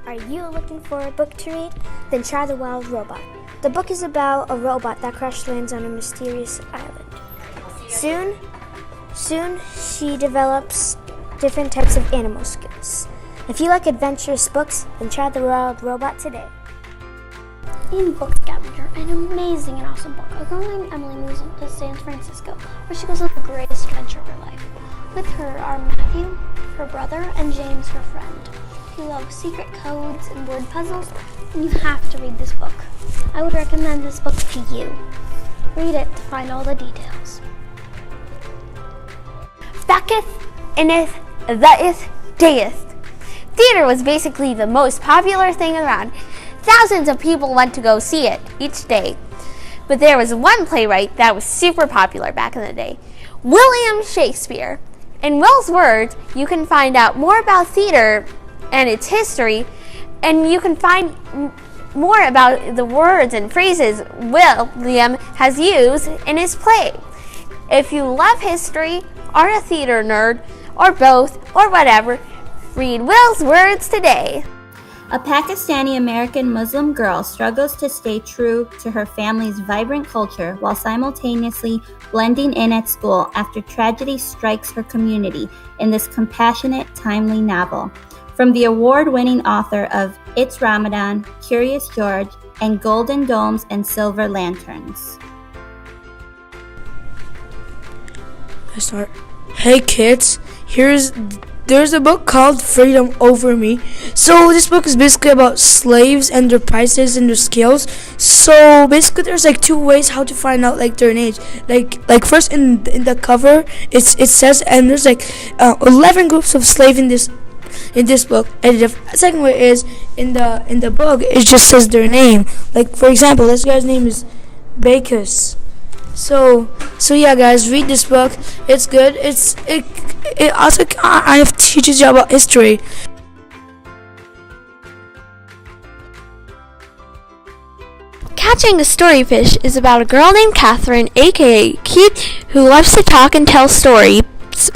Are you looking for a book to read? Then try The Wild Robot. The book is about a robot that crash lands on a mysterious island. Soon she develops different types of animal skills. If you like adventurous books, then try The Wild Robot today. In Book Scavenger, an amazing and awesome book, a girl named Emily moves to San Francisco, where she goes on the greatest adventure of her life. With her are Matthew, her brother, and James, her friend. If you love secret codes and word puzzles, then you have to read this book. I would recommend this book to you. Read it to find all the details. Backeth, inneth, theeth, dayeth. Theater was basically the most popular thing around. Thousands of people went to go see it each day. But there was one playwright that was super popular back in the day, William Shakespeare. In Will's words, you can find out more about theater and its history, and you can find more about the words and phrases William has used in his play. If you love history, are a theater nerd, or both, or whatever, read Will's words today. A Pakistani-American Muslim girl struggles to stay true to her family's vibrant culture while simultaneously blending in at school after tragedy strikes her community in this compassionate, timely novel. From the award-winning author of It's Ramadan, Curious George, and Golden Domes and Silver Lanterns. I start. Hey kids, there's a book called Freedom Over Me. So this book is basically about slaves and their prices and their skills. So basically there's like two ways how to find out like their age. Like first in the cover it says, and there's like 11 groups of slaves in this book, and the second way is in the book it just says their name. Like for example, this guy's name is Bacchus. So yeah, guys, read this book. It's good. It also kind of teaches you about history. Catching a Storyfish is about a girl named Catherine, aka Keith, who loves to talk and tell stories,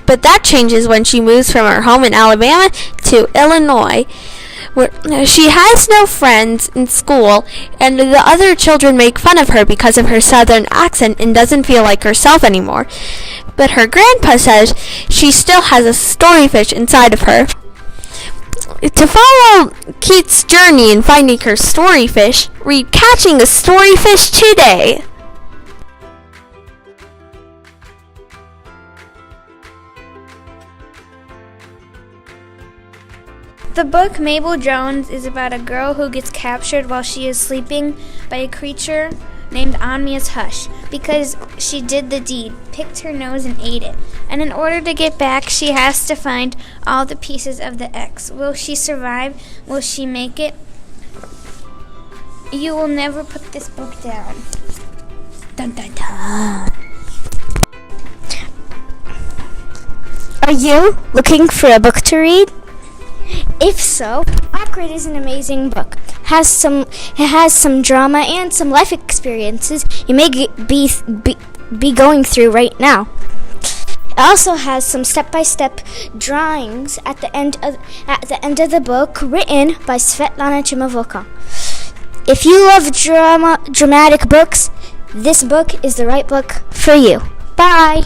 but that changes when she moves from her home in Alabama to Illinois, where she has no friends in school, and the other children make fun of her because of her southern accent and doesn't feel like herself anymore. But her grandpa says she still has a storyfish inside of her. To follow Keith's journey in finding her storyfish, read Catching a Storyfish today. The book Mabel Jones is about a girl who gets captured while she is sleeping by a creature named Amnia's Hush because she did the deed, picked her nose and ate it. And in order to get back, she has to find all the pieces of the X. Will she survive? Will she make it? You will never put this book down. Dun dun dun. Are you looking for a book to read? If so, Awkward is an amazing book. It has some drama and some life experiences you may be going through right now. It also has some step-by-step drawings at the end of the book, written by Svetlana Chimovoka. If you love dramatic books, this book is the right book for you. Bye.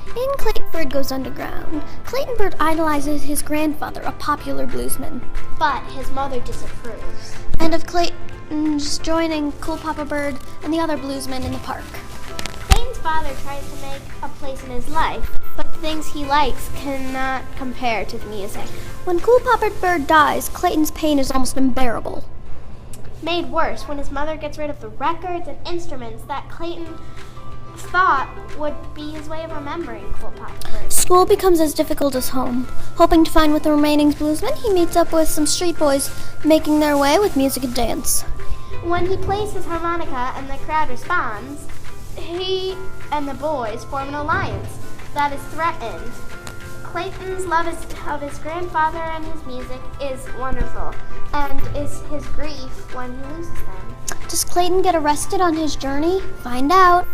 In Clayton Bird Goes Underground, Clayton Bird idolizes his grandfather, a popular bluesman. But his mother disapproves. And of Clayton's joining Cool Papa Bird and the other bluesmen in the park. Clayton's father tries to make a place in his life, but the things he likes cannot compare to the music. When Cool Papa Bird dies, Clayton's pain is almost unbearable. Made worse when his mother gets rid of the records and instruments that Clayton thought would be his way of remembering Cool Papa Bird. School becomes as difficult as home. Hoping to find with the remaining bluesmen, he meets up with some street boys making their way with music and dance. When he plays his harmonica and the crowd responds, he and the boys form an alliance that is threatened. Clayton's love of his grandfather and his music is wonderful, and is his grief when he loses them. Does Clayton get arrested on his journey? Find out.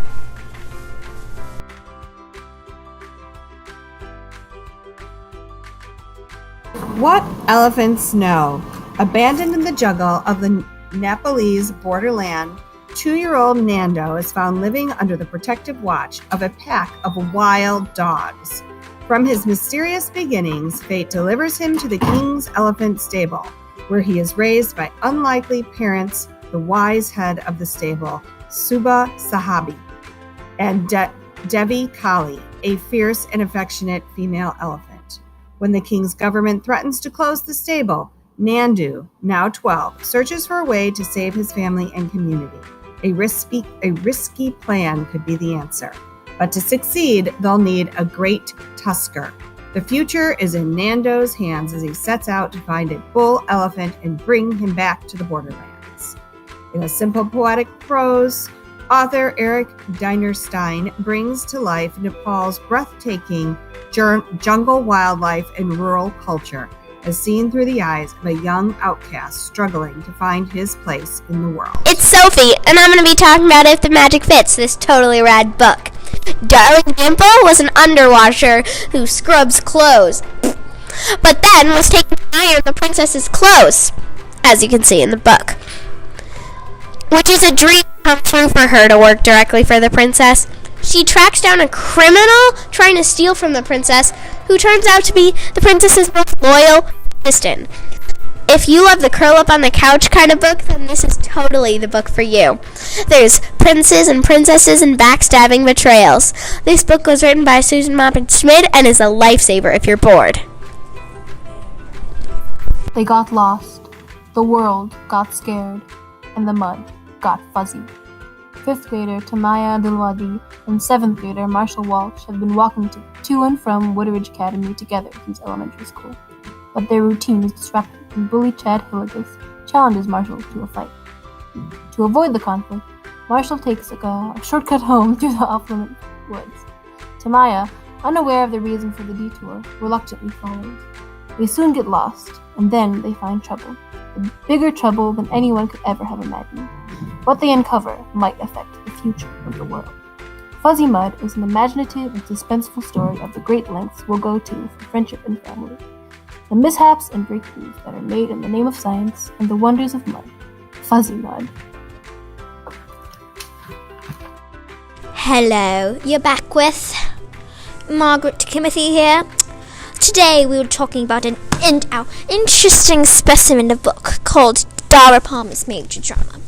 What elephants know? Abandoned in the jungle of the Nepalese borderland, 2-year-old Nando is found living under the protective watch of a pack of wild dogs. From his mysterious beginnings, fate delivers him to the king's elephant stable, where he is raised by unlikely parents, the wise head of the stable, Suba Sahabi, and Devi Kali, a fierce and affectionate female elephant. When the king's government threatens to close the stable, Nandu, now 12, searches for a way to save his family and community. A risky plan could be the answer. But to succeed, they'll need a great tusker. The future is in Nando's hands as he sets out to find a bull elephant and bring him back to the borderlands. In a simple poetic prose, author Eric Dinerstein brings to life Nepal's breathtaking jungle wildlife and rural culture, as seen through the eyes of a young outcast struggling to find his place in the world. It's Sophie, and I'm going to be talking about If the Magic Fits, this totally rad book. Darling Dimple was an underwasher who scrubs clothes, but then was taken to iron the princess's clothes, as you can see in the book, which is a dream come true for her to work directly for the princess. She tracks down a criminal trying to steal from the princess, who turns out to be the princess's most loyal assistant. If you love the curl up on the couch kind of book, then this is totally the book for you. There's princes and princesses and backstabbing betrayals. This book was written by Susan Moppet Schmidt and is a lifesaver if you're bored. They got lost, the world got scared, and the mud got fuzzy. 5th grader Tamaya Dilwadi and 7th grader Marshall Walsh have been walking to and from Woodridge Academy together since elementary school. But their routine is disrupted when bully Chad Hilligus challenges Marshall to a fight. To avoid the conflict, Marshall takes a shortcut home through the off-limit woods. Tamaya, unaware of the reason for the detour, reluctantly follows. They soon get lost, and then they find trouble. A bigger trouble than anyone could ever have imagined. What they uncover might affect the future of the world. Fuzzy Mud is an imaginative and suspenseful story of the great lengths we'll go to for friendship and family, the mishaps and breakthroughs that are made in the name of science, and the wonders of mud. Fuzzy Mud. Hello, you're back with Margaret Timothy here. Today we were talking about an interesting specimen of book called Dara Palmer's Major Drama.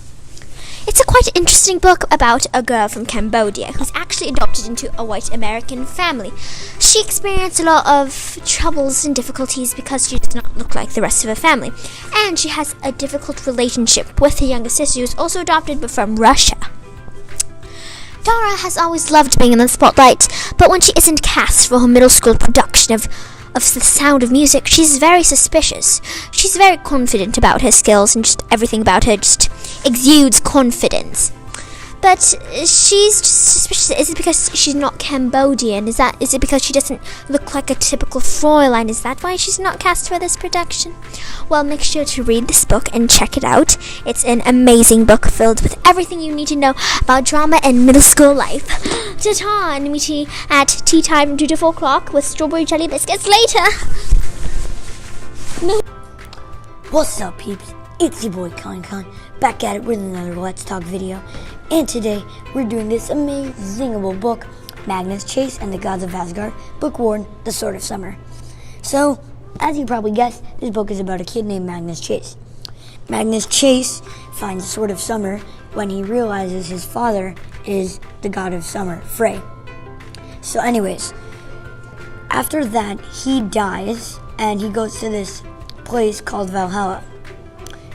It's a quite interesting book about a girl from Cambodia who's actually adopted into a white American family. She experienced a lot of troubles and difficulties because she does not look like the rest of her family. And she has a difficult relationship with her younger sister who's also adopted but from Russia. Dara has always loved being in the spotlight, but when she isn't cast for her middle school production of The Sound of Music, she's very suspicious. She's very confident about her skills, and just everything about her just exudes confidence. But she's just suspicious. Is it because she's not Cambodian? Is it because she doesn't look like a typical Fräulein? Is that why she's not cast for this production? Well, make sure to read this book and check it out. It's an amazing book filled with everything you need to know about drama and middle school life. Ta-ta, and meet you at tea time 2 to 4 o'clock with strawberry jelly biscuits later. What's up, peeps? It's your boy Con, back at it with another Let's Talk video. And today, we're doing this amazingable book, Magnus Chase and the Gods of Asgard, Book 1, The Sword of Summer. So, as you probably guessed, this book is about a kid named Magnus Chase. Magnus Chase finds the Sword of Summer when he realizes his father is the god of summer, Frey. So anyways, after that, he dies, and he goes to this place called Valhalla.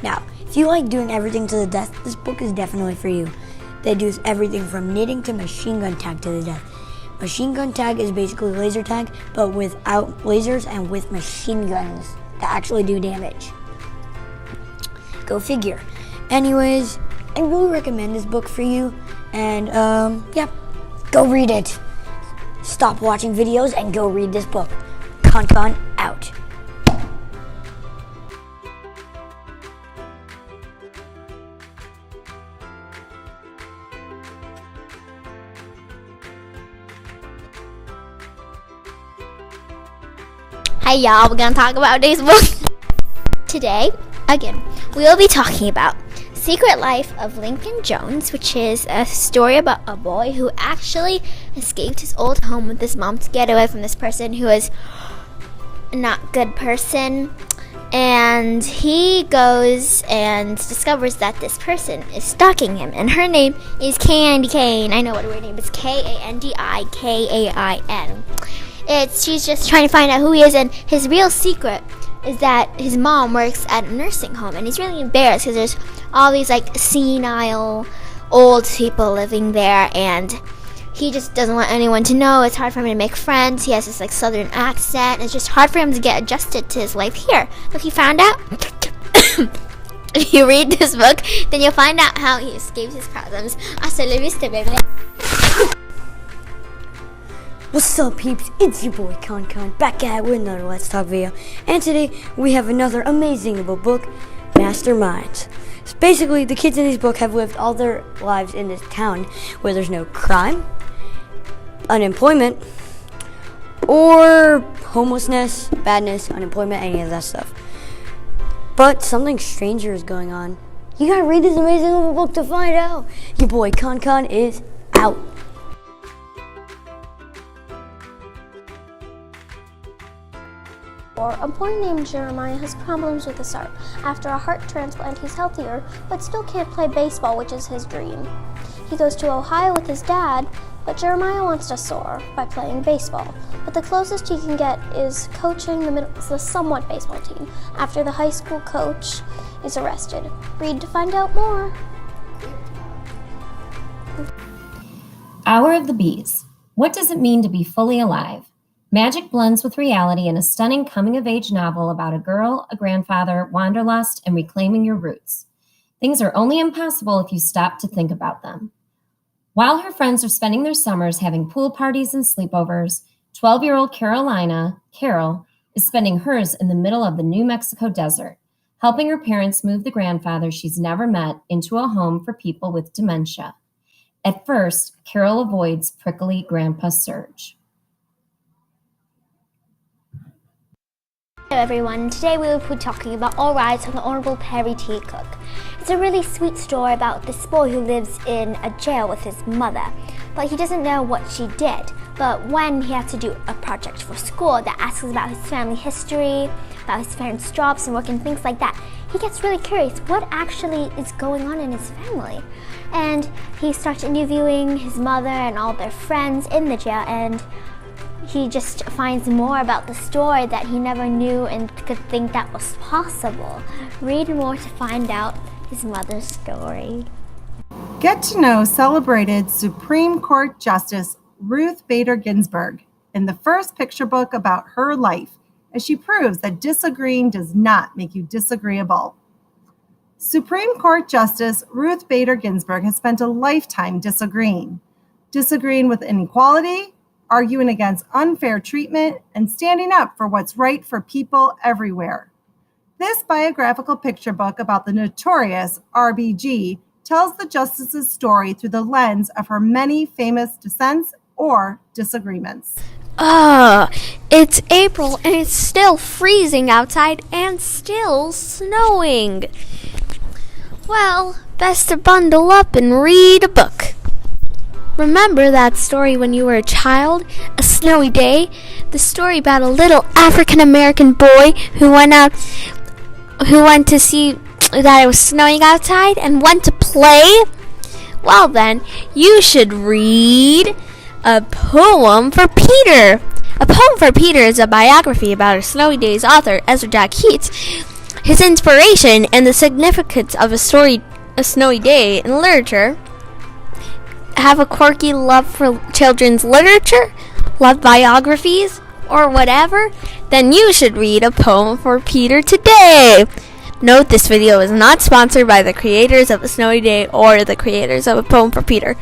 Now, if you like doing everything to the death, this book is definitely for you. They do everything from knitting to machine gun tag to the death. Machine gun tag is basically laser tag, but without lasers and with machine guns to actually do damage. Go figure. Anyways, I really recommend this book for you, and yeah, go read it. Stop watching videos and go read this book. Con out. Hey y'all, we're gonna talk about today's book. Today, again, we will be talking about Secret Life of Lincoln Jones, which is a story about a boy who actually escaped his old home with his mom to get away from this person who is not good person. And he goes and discovers that this person is stalking him, and her name is Candy Cane. I know what her name is, Kandikain. She's just trying to find out who he is, and his real secret is that his mom works at a nursing home, and he's really embarrassed because there's all these like senile old people living there, and he just doesn't want anyone to know. It's hard for him to make friends. He has this like southern accent. It's just hard for him to get adjusted to his life here. But he found out, if you read this book, then you'll find out how he escapes his problems. Hasta la vista, baby. What's up, peeps? It's your boy Con, back at it with another Let's Talk video. And today we have another amazing book, Masterminds. So basically, the kids in this book have lived all their lives in this town where there's no crime, unemployment, or homelessness, badness, unemployment, any of that stuff. But something stranger is going on. You gotta read this amazing little book to find out. Your boy Con is out. A boy named Jeremiah has problems with his heart. After a heart transplant, he's healthier, but still can't play baseball, which is his dream. He goes to Ohio with his dad, but Jeremiah wants to soar by playing baseball. But the closest he can get is coaching the somewhat baseball team after the high school coach is arrested. Read to find out more. Hour of the Bees. What does it mean to be fully alive? Magic blends with reality in a stunning coming-of-age novel about a girl, a grandfather, wanderlust, and reclaiming your roots. Things are only impossible if you stop to think about them. While her friends are spending their summers having pool parties and sleepovers, 12-year-old Carol, is spending hers in the middle of the New Mexico desert, helping her parents move the grandfather she's never met into a home for people with dementia. At first, Carol avoids prickly Grandpa Serge. Hello everyone, today we will be talking about All Rise from the Honorable Perry T. Cook. It's a really sweet story about this boy who lives in a jail with his mother, but he doesn't know what she did. But when he has to do a project for school that asks about his family history, about his parents' jobs and work and things like that, he gets really curious what actually is going on in his family. And he starts interviewing his mother and all their friends in the jail, and he just finds more about the story that he never knew and could think that was possible. Read more to find out his mother's story. Get to know celebrated Supreme Court Justice Ruth Bader Ginsburg in the first picture book about her life, as she proves that disagreeing does not make you disagreeable. Supreme Court Justice Ruth Bader Ginsburg has spent a lifetime disagreeing with inequality, arguing against unfair treatment, and standing up for what's right for people everywhere. This biographical picture book about the notorious RBG tells the justice's story through the lens of her many famous dissents or disagreements. It's April and it's still freezing outside and still snowing. Well, best to bundle up and read a book. Remember that story when you were a child? A snowy day? The story about a little African-American boy who went to see that it was snowing outside and went to play? Well then, you should read A Poem for Peter. A Poem for Peter is a biography about a snowy day's author, Ezra Jack Keats. His inspiration and the significance of a snowy day in literature. Have a quirky love for children's literature, love biographies, or whatever? Then you should read A Poem for Peter today. Note this video is not sponsored by the creators of A Snowy Day or the creators of A Poem for Peter.